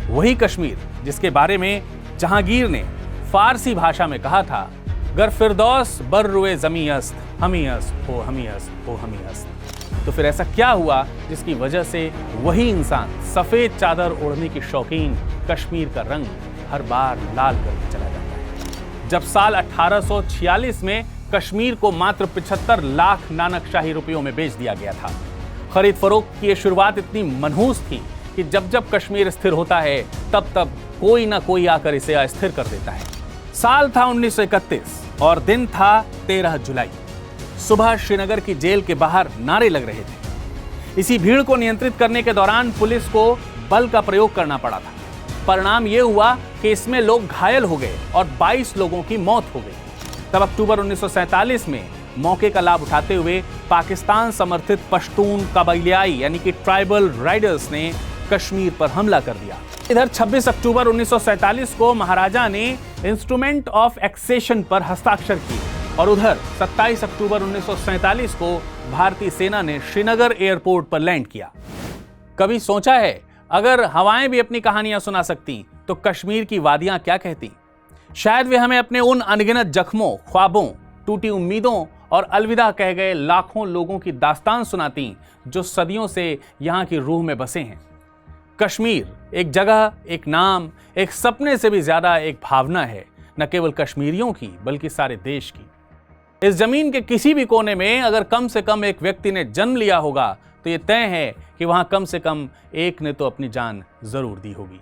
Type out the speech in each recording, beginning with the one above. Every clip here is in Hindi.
वही कश्मीर जिसके बारे में जहांगीर ने फारसी भाषा में कहा था, गर फिरदौस बर रुए जमी अस्त, हमी अस्त ओ हमी अस्त ओ हमी अस्त। तो फिर ऐसा क्या हुआ जिसकी वजह से वही इंसान सफेद चादर ओढ़ने की शौकीन कश्मीर का रंग हर बार लाल करके चला जाता है। जब साल 1846 में कश्मीर को मात्र 75 लाख नानकशाही रुपयों में बेच दिया गया था। खरीद फरोख्त की यह शुरुआत इतनी मनहूस थी कि जब जब कश्मीर स्थिर होता है तब तब कोई ना कोई आकर इसे अस्थिर कर देता है। साल था 1931 और दिन था 13 जुलाई। सुबह श्रीनगर की जेल के बाहर नारे लग रहे थे। इसी भीड़ को नियंत्रित करने के दौरान पुलिस को बल का प्रयोग करना पड़ा था। परिणाम यह हुआ कि इसमें लोग घायल हो गए और 22 लोगों की मौत हो गई। तब अक्टूबर 1947 में मौके का लाभ उठाते हुए पाकिस्तान समर्थित पश्तून कबाइलियाई यानी कि ट्राइबल राइडर्स ने कश्मीर पर हमला कर दिया। इधर 26 अक्टूबर 1947 को महाराजा ने इंस्ट्रूमेंट ऑफ एक्सेशन पर हस्ताक्षर किए और उधर 27 अक्टूबर 1947 को भारतीय सेना ने श्रीनगर एयरपोर्ट पर लैंड किया। कभी सोचा है अगर हवाएं भी अपनी कहानियां सुना सकती तो कश्मीर की वादियां क्या कहती? शायद वे हमें अपने उन अनगिनत जख्मों, ख्वाबों, टूटी उम्मीदों और अलविदा कह गए लाखों लोगों की दास्तान सुनाती जो सदियों से यहां की रूह में बसे हैं। कश्मीर एक जगह, एक नाम, एक सपने से भी ज्यादा एक भावना है, न केवल कश्मीरियों की बल्कि सारे देश की। इस जमीन के किसी भी कोने में अगर कम से कम एक व्यक्ति ने जन्म लिया होगा तो यह तय है कि वहां कम से कम एक ने तो अपनी जान जरूर दी होगी।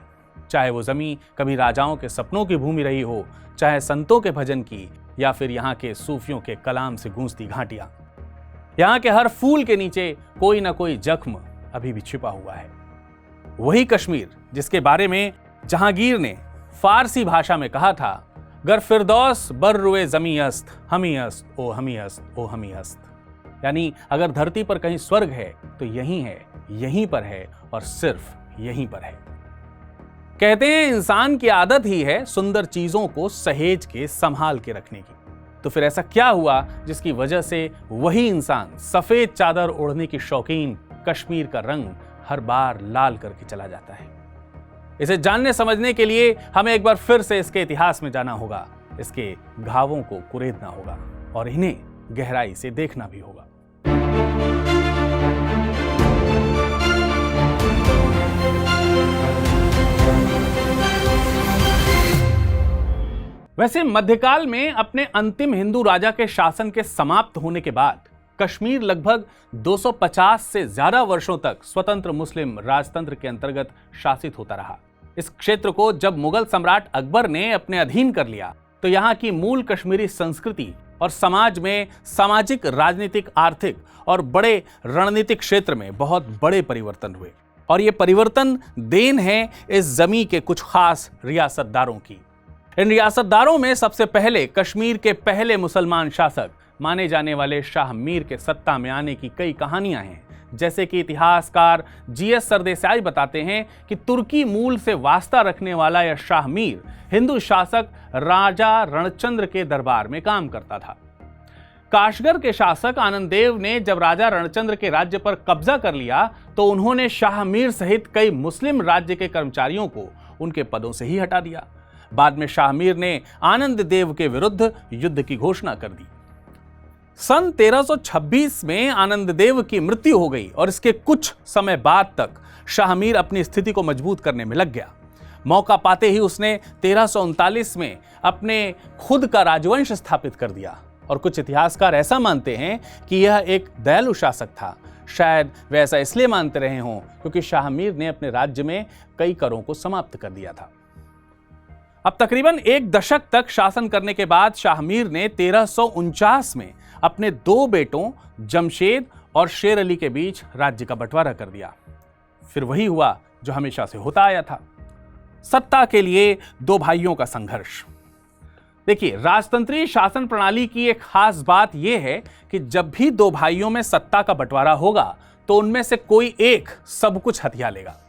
चाहे वो जमीन कभी राजाओं के सपनों की भूमि रही हो, चाहे संतों के भजन की, या फिर यहाँ के सूफियों के कलाम से गूंजती घाटियां। यहाँ के हर फूल के नीचे कोई ना कोई जख्म अभी भी छिपा हुआ है। वही कश्मीर जिसके बारे में जहांगीर ने फारसी भाषा में कहा था, गर फिरदौस बर रुए जमी अस्त, हमी अस्त ओ हमी अस्त ओ हमी अस्त। यानी अगर धरती पर कहीं स्वर्ग है तो यहीं है, यहीं पर है और सिर्फ यहीं पर है। कहते हैं इंसान की आदत ही है सुंदर चीजों को सहेज के संभाल के रखने की। तो फिर ऐसा क्या हुआ जिसकी वजह से वही इंसान सफेद चादर ओढ़ने की शौकीन कश्मीर का रंग हर बार लाल करके चला जाता है? इसे जानने समझने के लिए हमें एक बार फिर से इसके इतिहास में जाना होगा, इसके घावों को कुरेदना होगा और इन्हें गहराई से देखना भी होगा। वैसे मध्यकाल में अपने अंतिम हिंदू राजा के शासन के समाप्त होने के बाद कश्मीर लगभग 250 से ज्यादा वर्षों तक स्वतंत्र मुस्लिम राजतंत्र के अंतर्गत शासित होता रहा। इस क्षेत्र को जब मुगल सम्राट अकबर ने अपने अधीन कर लिया तो यहाँ की मूल कश्मीरी संस्कृति और समाज में सामाजिक, राजनीतिक, आर्थिक और बड़े रणनीतिक क्षेत्र में बहुत बड़े परिवर्तन हुए। और ये परिवर्तन देन है इस जमीन के कुछ खास रियासतदारों की। इन रियासतदारों में सबसे पहले कश्मीर के पहले मुसलमान शासक माने जाने वाले शाह मीर के सत्ता में आने की कई कहानियां हैं। जैसे कि इतिहासकार जीएस सरदेसाई बताते हैं कि तुर्की मूल से वास्ता रखने वाला यह शाह मीर हिंदू शासक राजा रणचंद्र के दरबार में काम करता था। काशगर के शासक आनंद देव ने जब राजा रणचंद्र के राज्य पर कब्जा कर लिया तो उन्होंने शाह मीर सहित कई मुस्लिम राज्य के कर्मचारियों को उनके पदों से ही हटा दिया। बाद में शाह मीर ने आनंद देव के विरुद्ध युद्ध की घोषणा कर दी। सन 1326 में आनंद देव की मृत्यु हो गई और इसके कुछ समय बाद तक शाह मीर अपनी स्थिति को मजबूत करने में लग गया। मौका पाते ही उसने 1339 में अपने खुद का राजवंश स्थापित कर दिया और कुछ इतिहासकार ऐसा मानते हैं कि यह एक दयालु शासक था। शायद वे ऐसा इसलिए मानते रहे हों क्योंकि शाह मीर ने अपने राज्य में कई करों को समाप्त कर दिया था। अब तकरीबन एक दशक तक शासन करने के बाद शाह मीर ने 1349 में अपने दो बेटों जमशेद और शेर अली के बीच राज्य का बंटवारा कर दिया। फिर वही हुआ जो हमेशा से होता आया था, सत्ता के लिए दो भाइयों का संघर्ष। देखिए, राजतंत्रीय शासन प्रणाली की एक खास बात यह है कि जब भी दो भाइयों में सत्ता का बंटवारा होगा तो उनमें से कोई एक सब कुछ हथिया लेगा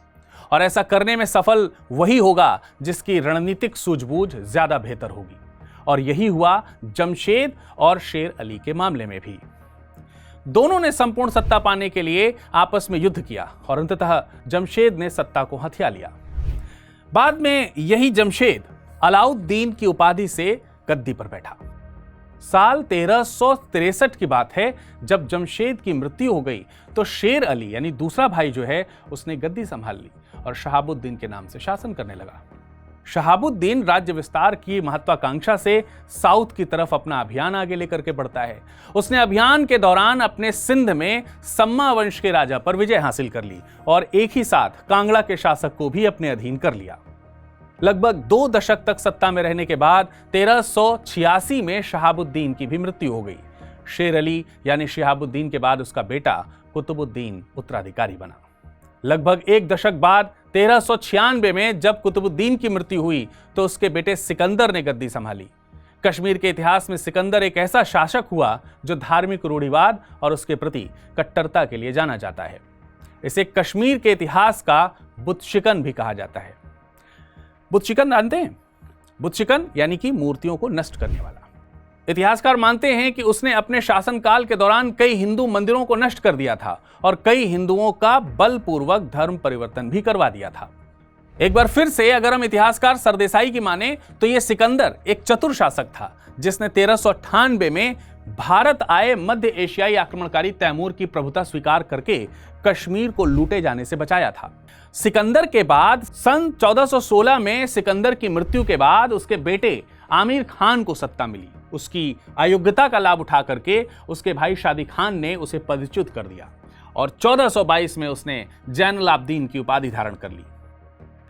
और ऐसा करने में सफल वही होगा जिसकी रणनीतिक सूझबूझ ज्यादा बेहतर होगी। और यही हुआ जमशेद और शेर अली के मामले में भी। दोनों ने संपूर्ण सत्ता पाने के लिए आपस में युद्ध किया और अंततः जमशेद ने सत्ता को हथिया लिया। बाद में यही जमशेद अलाउद्दीन की उपाधि से गद्दी पर बैठा। साल 1363 की बात है, जब जमशेद की मृत्यु हो गई तो शेर अली यानी दूसरा भाई जो है उसने गद्दी संभाल ली और शहाबुद्दीन के नाम से शासन करने लगा। शहाबुद्दीन राज्य विस्तार की महत्वाकांक्षा से साउथ की तरफ अपना अभियान आगे लेकर के बढ़ता है। उसने अभियान के दौरान अपने सिंध में सम्मा वंश के राजा पर विजय हासिल कर ली और एक ही साथ कांगड़ा के शासक को भी अपने अधीन कर लिया। लगभग 2 दशक तक सत्ता में रहने के बाद 1386 में शहाबुद्दीन की भी मृत्यु हो गई। शेर अली यानी शहाबुद्दीन के बाद उसका बेटा कुतुबुद्दीन उत्तराधिकारी बना। लगभग 1 दशक बाद 1396 में जब कुतुबुद्दीन की मृत्यु हुई तो उसके बेटे सिकंदर ने गद्दी संभाली। कश्मीर के इतिहास में सिकंदर एक ऐसा शासक हुआ जो धार्मिक रूढ़िवाद और उसके प्रति कट्टरता के लिए जाना जाता है। इसे कश्मीर के इतिहास का बुतशिकन भी कहा जाता है। बुतशिकन जानते हैं? बुतशिकन यानी कि मूर्तियों को नष्ट करने वाला। इतिहासकार मानते हैं कि उसने अपने शासनकाल के दौरान कई हिंदू मंदिरों को नष्ट कर दिया था और कई हिंदुओं का बलपूर्वक धर्म परिवर्तन भी करवा दिया था। एक बार फिर से अगर हम इतिहासकार सरदेसाई की माने तो यह सिकंदर एक चतुर शासक था जिसने 1398 में भारत आए मध्य एशियाई आक्रमणकारी तैमूर की प्रभुता स्वीकार करके कश्मीर को लूटे जाने से बचाया था। सिकंदर के बाद सन 1416 में सिकंदर की मृत्यु के बाद उसके बेटे आमिर खान को सत्ता मिली। उसकी अयोग्यता का लाभ उठा करके उसके भाई शादी खान ने उसे पदच्युत कर दिया और 1422 में उसने जैनुल आब्दीन की उपाधि धारण कर ली।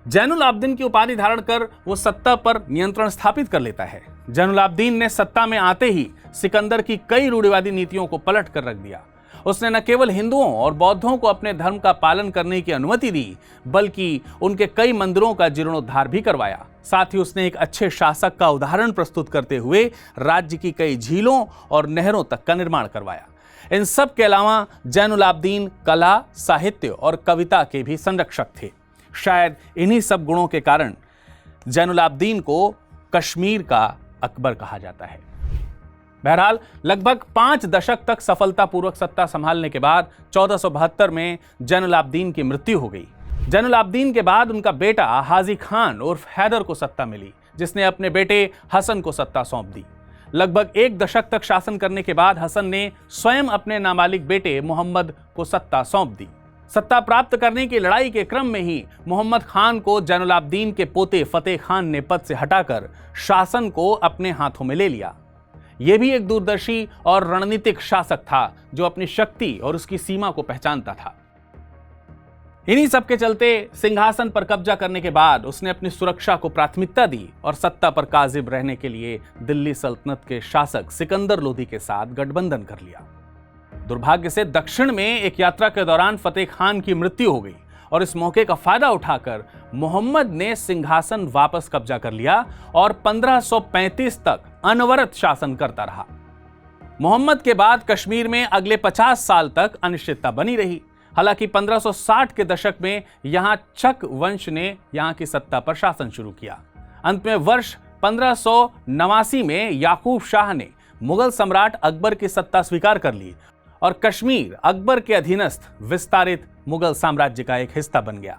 जैनुल आब्दीन की उपाधि धारण कर वो सत्ता पर नियंत्रण स्थापित कर लेता है। जैनुल आब्दीन ने सत्ता में आते ही सिकंदर की कई रूढ़िवादी नीतियों को पलट कर रख दिया। उसने न केवल हिंदुओं और बौद्धों को अपने धर्म का पालन करने की अनुमति दी, बल्कि उनके कई मंदिरों का जीर्णोद्धार भी करवाया। साथ ही उसने एक अच्छे शासक का उदाहरण प्रस्तुत करते हुए राज्य की कई झीलों और नहरों तक का निर्माण करवाया। इन सब के अलावा जैनुल आब्दीन कला, साहित्य और कविता के भी संरक्षक थे। शायद इन्हीं सब गुणों के कारण जैनुल आब्दीन को कश्मीर का अकबर कहा जाता है। बहरहाल लगभग 5 दशक तक सफलतापूर्वक सत्ता संभालने के बाद 1472 में जैनुल आब्दीन की मृत्यु हो गई। जैनुल आब्दीन के बाद उनका बेटा हाजी खान उर्फ हैदर को सत्ता मिली, जिसने अपने बेटे हसन को सत्ता सौंप दी। लगभग 1 दशक तक शासन करने के बाद हसन ने स्वयं अपने नाबालिग बेटे मोहम्मद को सत्ता सौंप दी। सत्ता प्राप्त करने की लड़ाई के क्रम में ही मोहम्मद खान को जैनुल आब्दीन के पोते फतेह खान ने पद से हटाकर शासन को अपने हाथों में ले लिया। यह भी एक दूरदर्शी और रणनीतिक शासक था जो अपनी शक्ति और उसकी सीमा को पहचानता था। इन्हीं सब के चलते सिंहासन पर कब्जा करने के बाद उसने अपनी सुरक्षा को प्राथमिकता दी और सत्ता पर काजिब रहने के लिए दिल्ली सल्तनत के शासक सिकंदर लोधी के साथ गठबंधन कर लिया। दुर्भाग्य से दक्षिण में एक यात्रा के दौरान फतेह खान की मृत्यु हो गई और इस मौके का फायदा उठाकर मोहम्मद ने सिंहासन वापस कब्जा कर लिया और 1535 तक अनवरत शासन करता रहा। मोहम्मद के बाद कश्मीर में अगले 50 साल तक अनिश्चितता बनी रही। हालांकि 1560 के दशक में यहां चक वंश ने यहां की सत्ता पर शासन शुरू किया। अंत में वर्ष 1589 में याकूब शाह ने मुगल सम्राट अकबर की सत्ता स्वीकार कर ली और कश्मीर अकबर के अधीनस्थ विस्तारित मुगल साम्राज्य का एक हिस्सा बन गया।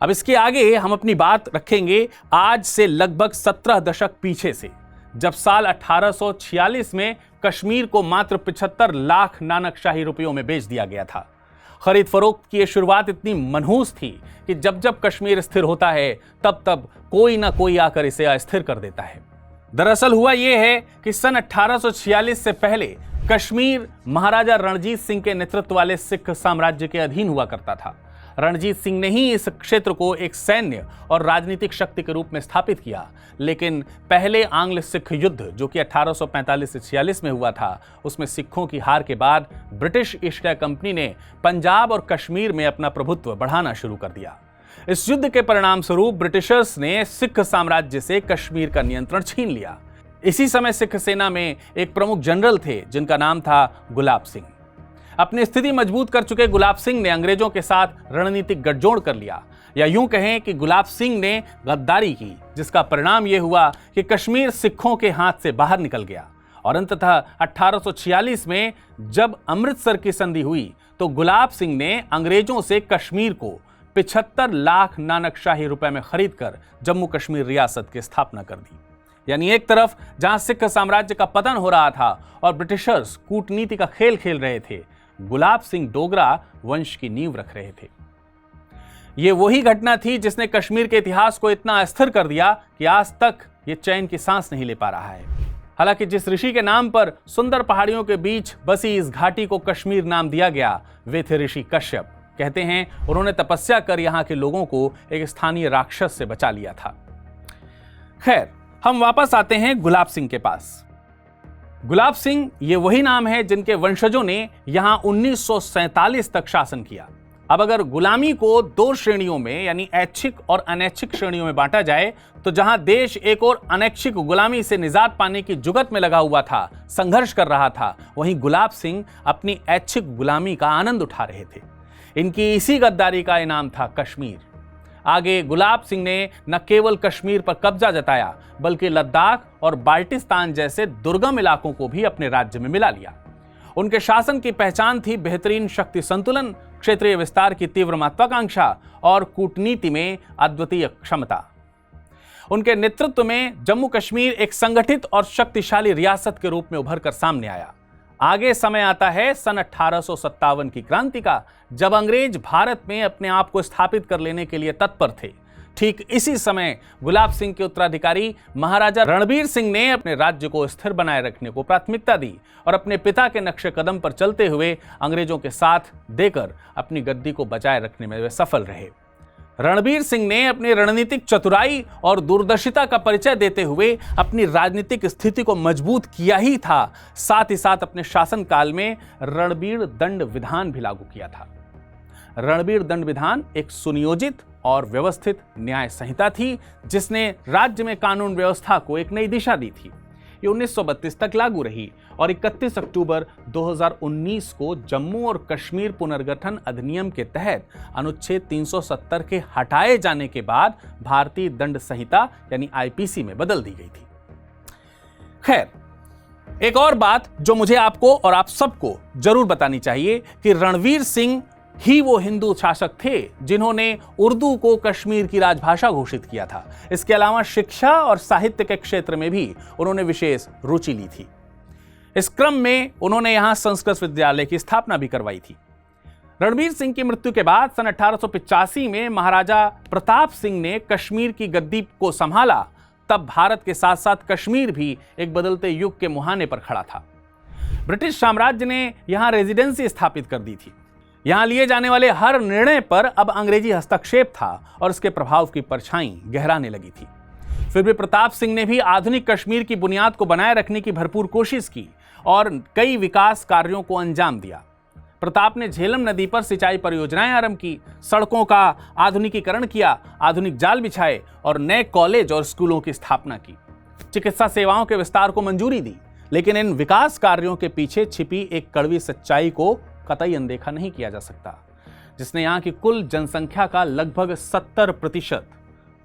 अब इसके आगे हम अपनी बात रखेंगे आज से लगभग 17 दशक पीछे से, जब साल 1846 में कश्मीर को मात्र 75 लाख नानकशाही रुपयों में बेच दिया गया था। खरीद फरोख्त की यह शुरुआत इतनी मनहूस थी कि जब जब कश्मीर स्थिर होता है तब तब कोई ना कोई आकर इसे अस्थिर कर देता है। दरअसल हुआ यह है कि सन 1846 से पहले कश्मीर महाराजा रणजीत सिंह के नेतृत्व वाले सिख साम्राज्य के अधीन हुआ करता था। रणजीत सिंह ने ही इस क्षेत्र को एक सैन्य और राजनीतिक शक्ति के रूप में स्थापित किया, लेकिन पहले आंग्ल सिख युद्ध जो कि 1845 से 46 में हुआ था, उसमें सिखों की हार के बाद ब्रिटिश ईस्ट इंडिया कंपनी ने पंजाब और कश्मीर में अपना प्रभुत्व बढ़ाना शुरू कर दिया। इस युद्ध के परिणाम स्वरूप ब्रिटिशर्स ने सिख साम्राज्य से कश्मीर का नियंत्रण छीन लिया। इसी समय सिख सेना में एक प्रमुख जनरल थे जिनका नाम था गुलाब सिंह। अपनी स्थिति मजबूत कर चुके गुलाब सिंह ने अंग्रेजों के साथ रणनीतिक गठजोड़ कर लिया, या यूं कहें कि गुलाब सिंह ने गद्दारी की, जिसका परिणाम यह हुआ कि कश्मीर सिखों के हाथ से बाहर निकल गया। और अंततः 1846 में जब अमृतसर की संधि हुई तो गुलाब सिंह ने अंग्रेजों से कश्मीर को 75 लाख नानकशाही रुपए में खरीदकर जम्मू कश्मीर रियासत की स्थापना कर दी। यानी एक तरफ जहां सिख साम्राज्य का पतन हो रहा था और ब्रिटिशर्स कूटनीति का खेल खेल रहे थे, गुलाब सिंह डोगरा वंश की नींव रख रहे थे। यह वही घटना थी जिसने कश्मीर के इतिहास को इतना अस्थिर कर दिया कि आज तक ये चैन की सांस नहीं ले पा रहा है। हालांकि जिस ऋषि के नाम पर सुंदर पहाड़ियों के बीच बसी इस घाटी को कश्मीर नाम दिया गया, वे थे ऋषि कश्यप। कहते हैं उन्होंने तपस्या कर यहां के लोगों को एक स्थानीय राक्षस से बचा लिया था। खैर, हम वापस आते हैं गुलाब सिंह के पास। गुलाब सिंह ये वही नाम है जिनके वंशजों ने यहां 1947 तक शासन किया। अब अगर गुलामी को दो श्रेणियों में यानी ऐच्छिक और अनैच्छिक श्रेणियों में बांटा जाए, तो जहां देश एक और अनैच्छिक गुलामी से निजात पाने की जुगत में लगा हुआ था, संघर्ष कर रहा था, वहीं गुलाब सिंह अपनी ऐच्छिक गुलामी का आनंद उठा रहे थे। इनकी इसी गद्दारी का इनाम था कश्मीर। आगे गुलाब सिंह ने न केवल कश्मीर पर कब्जा जताया, बल्कि लद्दाख और बाल्टिस्तान जैसे दुर्गम इलाकों को भी अपने राज्य में मिला लिया। उनके शासन की पहचान थी बेहतरीन शक्ति संतुलन, क्षेत्रीय विस्तार की तीव्र महत्वाकांक्षा और कूटनीति में अद्वितीय क्षमता। उनके नेतृत्व में जम्मू कश्मीर एक संगठित और शक्तिशाली रियासत के रूप में उभर कर सामने आया। आगे समय आता है सन 1857 की क्रांति का, जब अंग्रेज भारत में अपने आप को स्थापित कर लेने के लिए तत्पर थे। ठीक इसी समय गुलाब सिंह के उत्तराधिकारी महाराजा रणबीर सिंह ने अपने राज्य को स्थिर बनाए रखने को प्राथमिकता दी और अपने पिता के नक्शे कदम पर चलते हुए अंग्रेजों के साथ देकर अपनी गद्दी को बचाए रखने में वे सफल रहे। रणबीर सिंह ने अपनी रणनीतिक चतुराई और दूरदर्शिता का परिचय देते हुए अपनी राजनीतिक स्थिति को मजबूत किया ही था, साथ ही साथ अपने शासनकाल में रणबीर दंड विधान भी लागू किया था। रणबीर दंड विधान एक सुनियोजित और व्यवस्थित न्याय संहिता थी, जिसने राज्य में कानून व्यवस्था को एक नई दिशा दी थी। ये 1932 तक लागू रही और 31 अक्टूबर 2019 को जम्मू और कश्मीर पुनर्गठन अधिनियम के तहत अनुच्छेद 370 के हटाए जाने के बाद भारतीय दंड संहिता यानी आईपीसी में बदल दी गई थी। खैर, एक और बात जो मुझे आपको और आप सबको जरूर बतानी चाहिए कि रणवीर सिंह ही वो हिंदू शासक थे जिन्होंने उर्दू को कश्मीर की राजभाषा घोषित किया था। इसके अलावा शिक्षा और साहित्य के क्षेत्र में भी उन्होंने विशेष रुचि ली थी। इस क्रम में उन्होंने यहां संस्कृत विद्यालय की स्थापना भी करवाई थी। रणबीर सिंह की मृत्यु के बाद सन 1885 में महाराजा प्रताप सिंह ने कश्मीर की गद्दी को संभाला। तब भारत के साथ साथ कश्मीर भी एक बदलते युग के मुहाने पर खड़ा था। ब्रिटिश साम्राज्य ने यहां रेजिडेंसी स्थापित कर दी थी। यहां लिए जाने वाले हर निर्णय पर अब अंग्रेजी हस्तक्षेप था और उसके प्रभाव की परछाई गहराने लगी थी। फिर भी प्रताप सिंह ने भी आधुनिक कश्मीर की बुनियाद को बनाए रखने की भरपूर कोशिश की और कई विकास कार्यों को अंजाम दिया। प्रताप ने झेलम नदी पर सिंचाई परियोजनाएं आरंभ की, सड़कों का आधुनिकीकरण किया, आधुनिक जाल बिछाए और नए कॉलेज और स्कूलों की स्थापना की। चिकित्सा सेवाओं के विस्तार को मंजूरी दी, लेकिन इन विकास कार्यों के पीछे छिपी एक कड़वी सच्चाई को कतई अनदेखा नहीं किया जा सकता, जिसने यहां की कुल जनसंख्या का लगभग 70%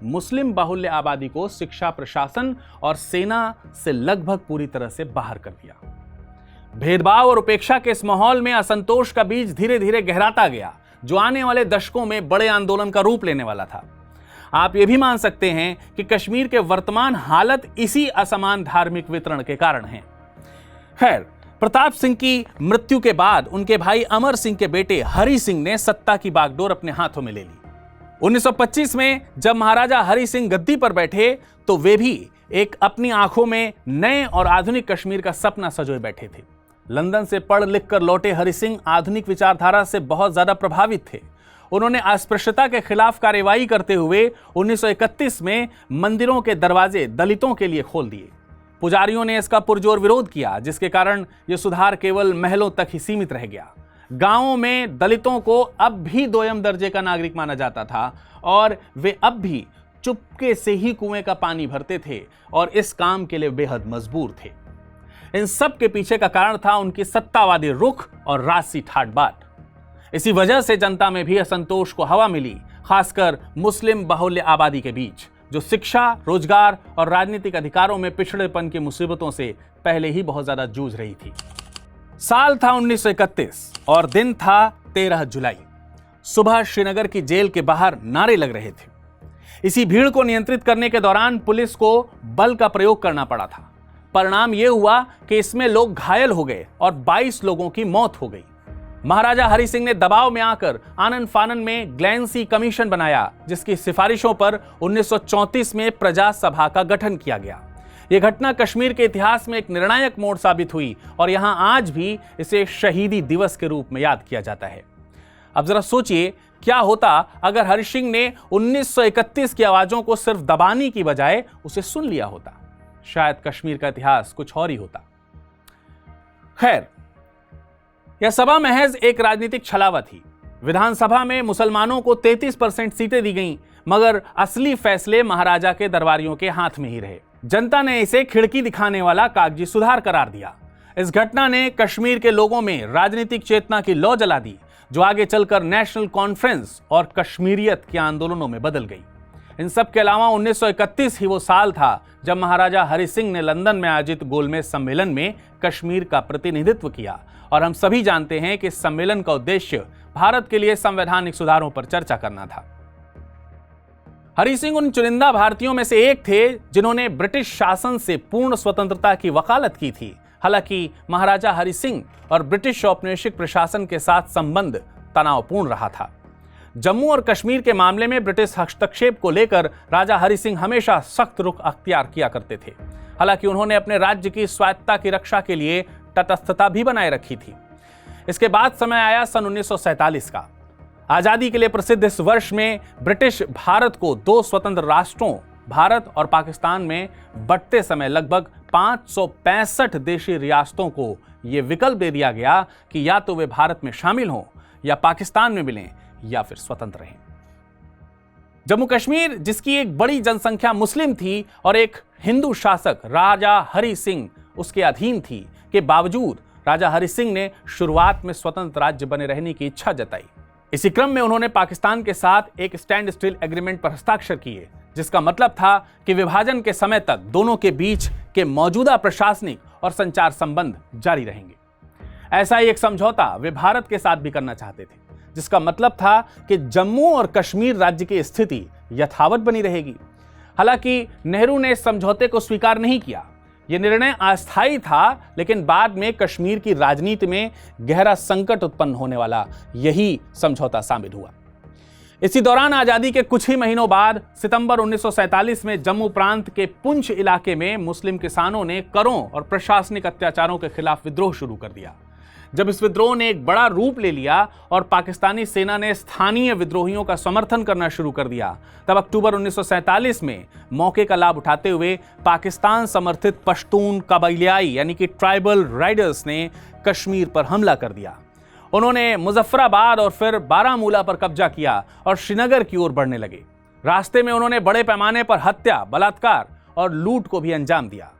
मुस्लिम बाहुल्य आबादी को शिक्षा, प्रशासन और सेना से लगभग पूरी तरह से बाहर कर दिया। भेदभाव और उपेक्षा के इस माहौल में असंतोष का बीज धीरे धीरे गहराता गया, जो आने वाले दशकों में बड़े आंदोलन का रूप लेने वाला था। आप ये भी मान सकते हैं कि कश्मीर के वर्तमान हालत इसी असमान धार्मिक वितरण के कारण है। खैर, प्रताप सिंह की मृत्यु के बाद उनके भाई अमर सिंह के बेटे हरि सिंह ने सत्ता की बागडोर अपने हाथों में ले ली। 1925 में जब महाराजा हरि सिंह गद्दी पर बैठे तो वे भी एक अपनी आंखों में नए और आधुनिक कश्मीर का सपना सजोए बैठे थे। लंदन से पढ़ लिख कर लौटे हरि सिंह आधुनिक विचारधारा से बहुत ज्यादा प्रभावित थे। उन्होंने अस्पृश्यता के खिलाफ कार्रवाई करते हुए 1931 में मंदिरों के दरवाजे दलितों के लिए खोल दिए। पुजारियों ने इसका पुरजोर विरोध किया, जिसके कारण यह सुधार केवल महलों तक ही सीमित रह गया। गांवों में दलितों को अब भी दोयम दर्जे का नागरिक माना जाता था और वे अब भी चुपके से ही कुएं का पानी भरते थे और इस काम के लिए बेहद मजबूर थे। इन सब के पीछे का कारण था उनकी सत्तावादी रुख और राजसी ठाट बाट। इसी वजह से जनता में भी असंतोष को हवा मिली, खासकर मुस्लिम बाहुल्य आबादी के बीच, जो शिक्षा, रोजगार और राजनीतिक अधिकारों में पिछड़ेपन की मुसीबतों से पहले ही बहुत ज्यादा जूझ रही थी। साल था 1931 और दिन था 13 जुलाई। सुबह श्रीनगर की जेल के बाहर नारे लग रहे थे। इसी भीड़ को नियंत्रित करने के दौरान पुलिस को बल का प्रयोग करना पड़ा था। परिणाम यह हुआ कि इसमें लोग घायल हो गए और 22 लोगों की मौत हो गई। महाराजा हरि सिंह ने दबाव में आकर आनन फानन में ग्लैंसी कमीशन बनाया, जिसकी सिफारिशों पर 1934 में प्रजा सभा का गठन किया गया। यह घटना कश्मीर के इतिहास में एक निर्णायक मोड़ साबित हुई और यहां आज भी इसे शहीदी दिवस के रूप में याद किया जाता है। अब जरा सोचिए, क्या होता अगर हरि सिंह ने 1931 की आवाजों को सिर्फ दबाने की बजाय उसे सुन लिया होता। शायद कश्मीर का इतिहास कुछ और ही होता। खैर, यह सभा महज एक राजनीतिक छलावा थी। विधानसभा में मुसलमानों को 33% सीटें दी गईं, मगर असली फैसले महाराजा के दरबारियों के हाथ में ही रहे। जनता ने इसे खिड़की दिखाने वाला कागजी सुधार करार दिया। इस घटना ने कश्मीर के लोगों में राजनीतिक चेतना की लौ जला दी, जो आगे चलकर नेशनल कॉन्फ्रेंस और कश्मीरियत के आंदोलनों में बदल गई। इन सब के अलावा 1931 ही वो साल था जब महाराजा हरि सिंह ने लंदन में आयोजित गोलमेज सम्मेलन में कश्मीर का प्रतिनिधित्व किया, और हम सभी जानते हैं कि इस सम्मेलन का उद्देश्य भारत के लिए संवैधानिक सुधारों पर चर्चा करना था। हरि सिंह उन चुनिंदा भारतीयों में से एक थे जिन्होंने ब्रिटिश शासन से पूर्ण स्वतंत्रता की वकालत की थी। हालांकि महाराजा हरि सिंह और ब्रिटिश औपनिवेशिक प्रशासन के साथ संबंध तनावपूर्ण रहा था। जम्मू और कश्मीर के मामले में ब्रिटिश हस्तक्षेप को लेकर राजा हरि सिंह हमेशा सख्त रुख अख्तियार किया करते थे। हालांकि उन्होंने अपने राज्य की स्वायत्तता की रक्षा के लिए तटस्थता भी बनाए रखी थी। इसके बाद समय आया सन 1947 का। आजादी के लिए प्रसिद्ध इस वर्ष में ब्रिटिश भारत को 2 स्वतंत्र राष्ट्रों भारत और पाकिस्तान में बंटते समय लगभग 565 देशी रियासतों को यह विकल्प दे दिया गया कि या तो वे भारत में शामिल हों या पाकिस्तान में मिलें या फिर स्वतंत्र रहें। जम्मू कश्मीर, जिसकी एक बड़ी जनसंख्या मुस्लिम थी और एक हिंदू शासक राजा हरि सिंह उसके अधीन थी, के बावजूद राजा हरि सिंह ने शुरुआत में स्वतंत्र राज्य बने रहने की इच्छा जताई। इसी क्रम में उन्होंने पाकिस्तान के साथ एक स्टैंड स्टिल एग्रीमेंट पर हस्ताक्षर किए, जिसका मतलब था कि विभाजन के समय तक दोनों के बीच के मौजूदा प्रशासनिक और संचार संबंध जारी रहेंगे। ऐसा ही एक समझौता वे भारत के साथ भी करना चाहते थे, जिसका मतलब था कि जम्मू और कश्मीर राज्य की स्थिति यथावत बनी रहेगी। हालांकि नेहरू ने इस समझौते को स्वीकार नहीं किया। यह निर्णय अस्थायी था, लेकिन बाद में कश्मीर की राजनीति में गहरा संकट उत्पन्न होने वाला यही समझौता साबित हुआ। इसी दौरान आजादी के कुछ ही महीनों बाद सितंबर 1947 में जम्मू प्रांत के पुंछ इलाके में मुस्लिम किसानों ने करों और प्रशासनिक अत्याचारों के खिलाफ विद्रोह शुरू कर दिया। जब इस विद्रोह ने एक बड़ा रूप ले लिया और पाकिस्तानी सेना ने स्थानीय विद्रोहियों का समर्थन करना शुरू कर दिया, तब अक्टूबर 1947 में मौके का लाभ उठाते हुए पाकिस्तान समर्थित पश्तून कबाइलियाई यानी कि ट्राइबल राइडर्स ने कश्मीर पर हमला कर दिया। उन्होंने मुजफ्फराबाद और फिर बारामूला पर कब्जा किया और श्रीनगर की ओर बढ़ने लगे। रास्ते में उन्होंने बड़े पैमाने पर हत्या, बलात्कार और लूट को भी अंजाम दिया।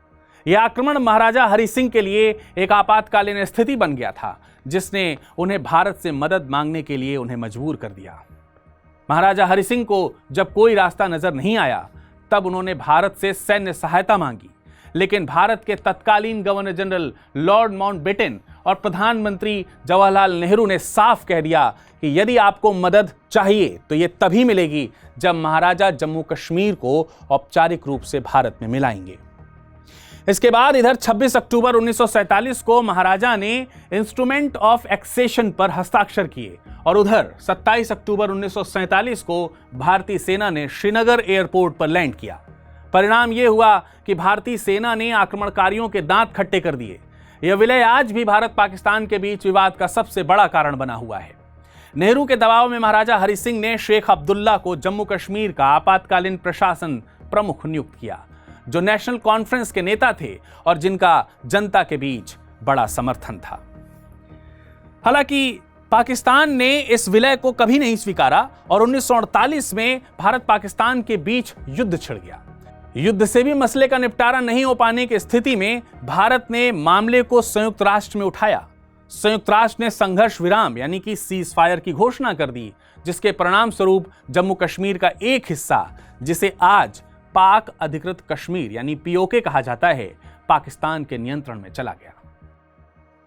यह आक्रमण महाराजा हरि सिंह के लिए एक आपातकालीन स्थिति बन गया था, जिसने उन्हें भारत से मदद मांगने के लिए उन्हें मजबूर कर दिया। महाराजा हरि सिंह को जब कोई रास्ता नजर नहीं आया, तब उन्होंने भारत से सैन्य सहायता मांगी, लेकिन भारत के तत्कालीन गवर्नर जनरल लॉर्ड माउंटबेटन और प्रधानमंत्री जवाहरलाल नेहरू ने साफ कह दिया कि यदि आपको मदद चाहिए तो यह तभी मिलेगी जब महाराजा जम्मू कश्मीर को औपचारिक रूप से भारत में मिलाएंगे। इसके बाद इधर 26 अक्टूबर 1947 को महाराजा ने इंस्ट्रूमेंट ऑफ एक्सेशन पर हस्ताक्षर किए और उधर 27 अक्टूबर 1947 को भारतीय सेना ने श्रीनगर एयरपोर्ट पर लैंड किया। परिणाम यह हुआ कि भारतीय सेना ने आक्रमणकारियों के दांत खट्टे कर दिए। यह विलय आज भी भारत पाकिस्तान के बीच विवाद का सबसे बड़ा कारण बना हुआ है। नेहरू के दबाव में महाराजा हरि सिंह ने शेख अब्दुल्ला को जम्मू कश्मीर का आपातकालीन प्रशासन प्रमुख नियुक्त किया, जो नेशनल कॉन्फ्रेंस के नेता थे और जिनका जनता के बीच बड़ा समर्थन था। हालांकि पाकिस्तान ने इस विलय को कभी नहीं स्वीकारा और 1948 में भारत पाकिस्तान के बीच युद्ध छिड़ गया। युद्ध से भी मसले का निपटारा नहीं हो पाने की स्थिति में भारत ने मामले को संयुक्त राष्ट्र में उठाया। संयुक्त राष्ट्र ने संघर्ष विराम यानी कि सीज फायर की घोषणा कर दी, जिसके परिणाम स्वरूप जम्मू कश्मीर का एक हिस्सा, जिसे आज पाक अधिकृत कश्मीर यानी पीओके कहा जाता है, पाकिस्तान के नियंत्रण में चला गया।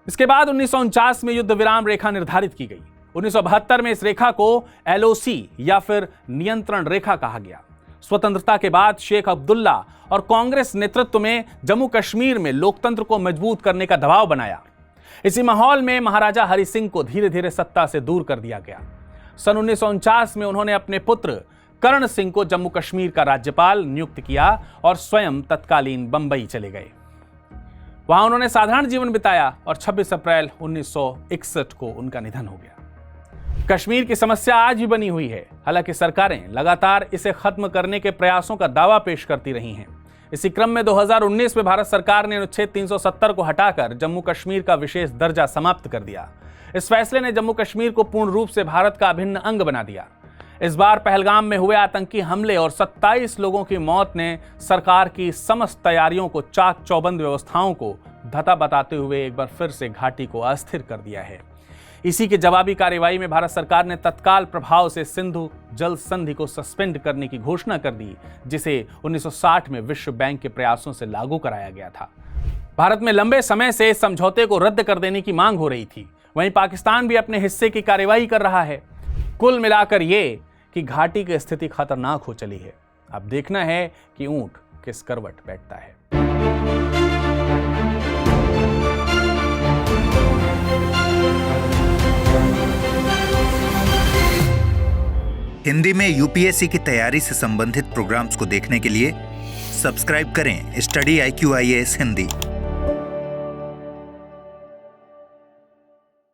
इसके बाद 1949 में युद्ध विराम रेखा निर्धारित की गई। 1972 में इस रेखा को LOC या फिर नियंत्रण रेखा कहा गया। स्वतंत्रता के बाद शेख अब्दुल्ला और कांग्रेस नेतृत्व में जम्मू कश्मीर में लोकतंत्र को मजबूत करने का दबाव बनाया। इसी माहौल में महाराजा हरि सिंह को धीरे धीरे सत्ता से दूर कर दिया गया। सन 1949 में उन्होंने अपने पुत्र कर्ण सिंह को जम्मू कश्मीर का राज्यपाल नियुक्त किया और स्वयं तत्कालीन बंबई चले गए। वहां उन्होंने साधारण जीवन बिताया और 26 अप्रैल 1961 को उनका निधन हो गया। कश्मीर की समस्या आज भी बनी हुई है। हालांकि सरकारें लगातार इसे खत्म करने के प्रयासों का दावा पेश करती रही हैं। इसी क्रम में 2019 में भारत सरकार ने अनुच्छेद 370 को हटाकर जम्मू कश्मीर का विशेष दर्जा समाप्त कर दिया। इस फैसले ने जम्मू कश्मीर को पूर्ण रूप से भारत का अभिन्न अंग बना दिया। इस बार पहलगाम में हुए आतंकी हमले और 27 लोगों की मौत ने सरकार की समस्त तैयारियों को चाक चौबंद व्यवस्थाओं को धता बताते हुए एक बार फिर से घाटी को अस्थिर कर दिया है। इसी के जवाबी कार्रवाई में भारत सरकार ने तत्काल प्रभाव से सिंधु जल संधि को सस्पेंड करने की घोषणा कर दी, जिसे 1960 में विश्व बैंक के प्रयासों से लागू कराया गया था। भारत में लंबे समय से इस समझौते को रद्द कर देने की मांग हो रही थी। वहीं पाकिस्तान भी अपने हिस्से की कार्रवाई कर रहा है। कुल मिलाकर ये कि घाटी की स्थिति खतरनाक हो चली है। अब देखना है कि ऊंट किस करवट बैठता है। हिंदी में यूपीएससी की तैयारी से संबंधित प्रोग्राम्स को देखने के लिए सब्सक्राइब करें स्टडी IQ IAS हिंदी।